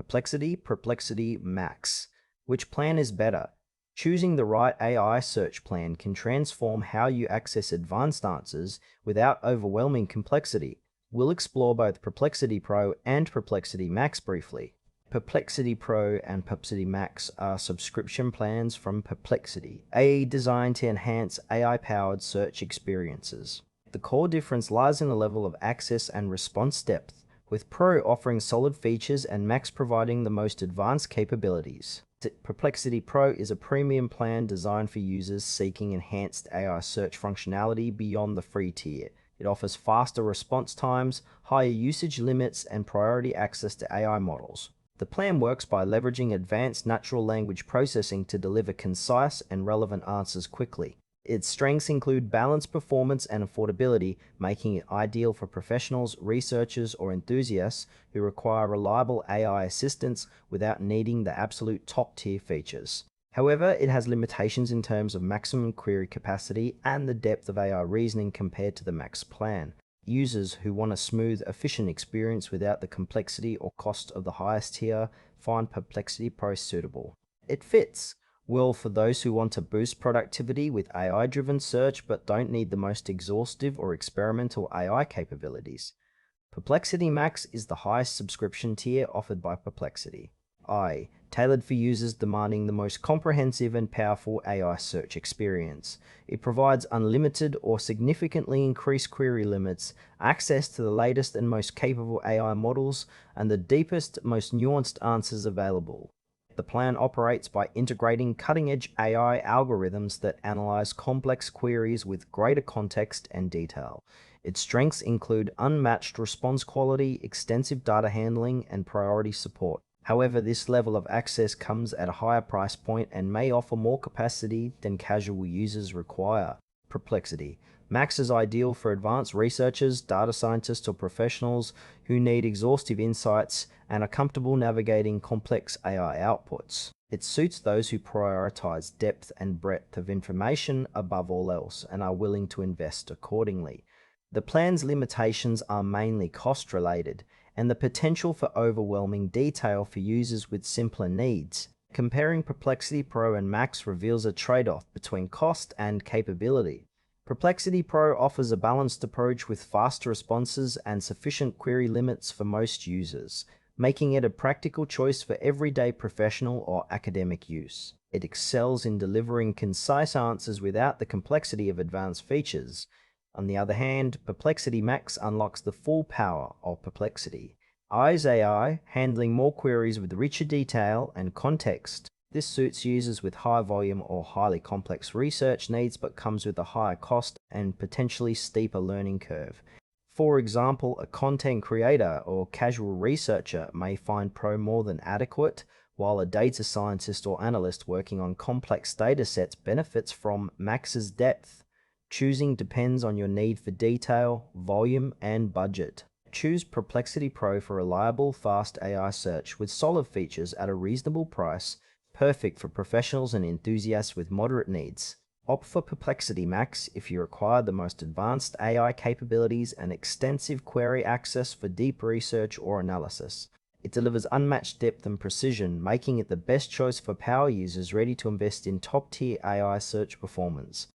Perplexity Max. Which plan is better? Choosing the right AI search plan can transform how you access advanced answers without overwhelming complexity. We'll explore both Perplexity Pro and Perplexity Max briefly. Perplexity Pro and Perplexity Max are subscription plans from Perplexity, AI designed to enhance AI-powered search experiences. The core difference lies in the level of access and response depth, with Pro offering solid features and Max providing the most advanced capabilities. Perplexity Pro is a premium plan designed for users seeking enhanced AI search functionality beyond the free tier. It offers faster response times, higher usage limits, and priority access to AI models. The plan works by leveraging advanced natural language processing to deliver concise and relevant answers quickly. Its strengths include balanced performance and affordability, making it ideal for professionals, researchers, or enthusiasts who require reliable AI assistance without needing the absolute top-tier features. However, it has limitations in terms of maximum query capacity and the depth of AI reasoning compared to the Max plan. Users who want a smooth, efficient experience without the complexity or cost of the highest tier find Perplexity Pro suitable. It fits well for those who want to boost productivity with AI-driven search but don't need the most exhaustive or experimental AI capabilities. Perplexity Max is the highest subscription tier offered by Perplexity. Tailored for users demanding the most comprehensive and powerful AI search experience. It provides unlimited or significantly increased query limits, access to the latest and most capable AI models, and the deepest, most nuanced answers available. The plan operates by integrating cutting-edge AI algorithms that analyze complex queries with greater context and detail. Its strengths include unmatched response quality, extensive data handling, and priority support. However, this level of access comes at a higher price point and may offer more capacity than casual users require. Perplexity Max is ideal for advanced researchers, data scientists, or professionals who need exhaustive insights and are comfortable navigating complex AI outputs. It suits those who prioritize depth and breadth of information above all else and are willing to invest accordingly. The plan's limitations are mainly cost-related and the potential for overwhelming detail for users with simpler needs. Comparing Perplexity Pro and Max reveals a trade-off between cost and capability. Perplexity Pro offers a balanced approach with faster responses and sufficient query limits for most users, making it a practical choice for everyday professional or academic use. It excels in delivering concise answers without the complexity of advanced features. On the other hand, Perplexity Max unlocks the full power of Perplexity. AI, handling more queries with richer detail and context. This suits users with high volume or highly complex research needs but comes with a higher cost and potentially steeper learning curve. For example, a content creator or casual researcher may find Pro more than adequate, while a data scientist or analyst working on complex datasets benefits from Max's depth. Choosing depends on your need for detail, volume, and budget. Choose Perplexity Pro for reliable, fast AI search with solid features at a reasonable price, perfect for professionals and enthusiasts with moderate needs. Opt for Perplexity Max if you require the most advanced AI capabilities and extensive query access for deep research or analysis. It delivers unmatched depth and precision, making it the best choice for power users ready to invest in top-tier AI search performance.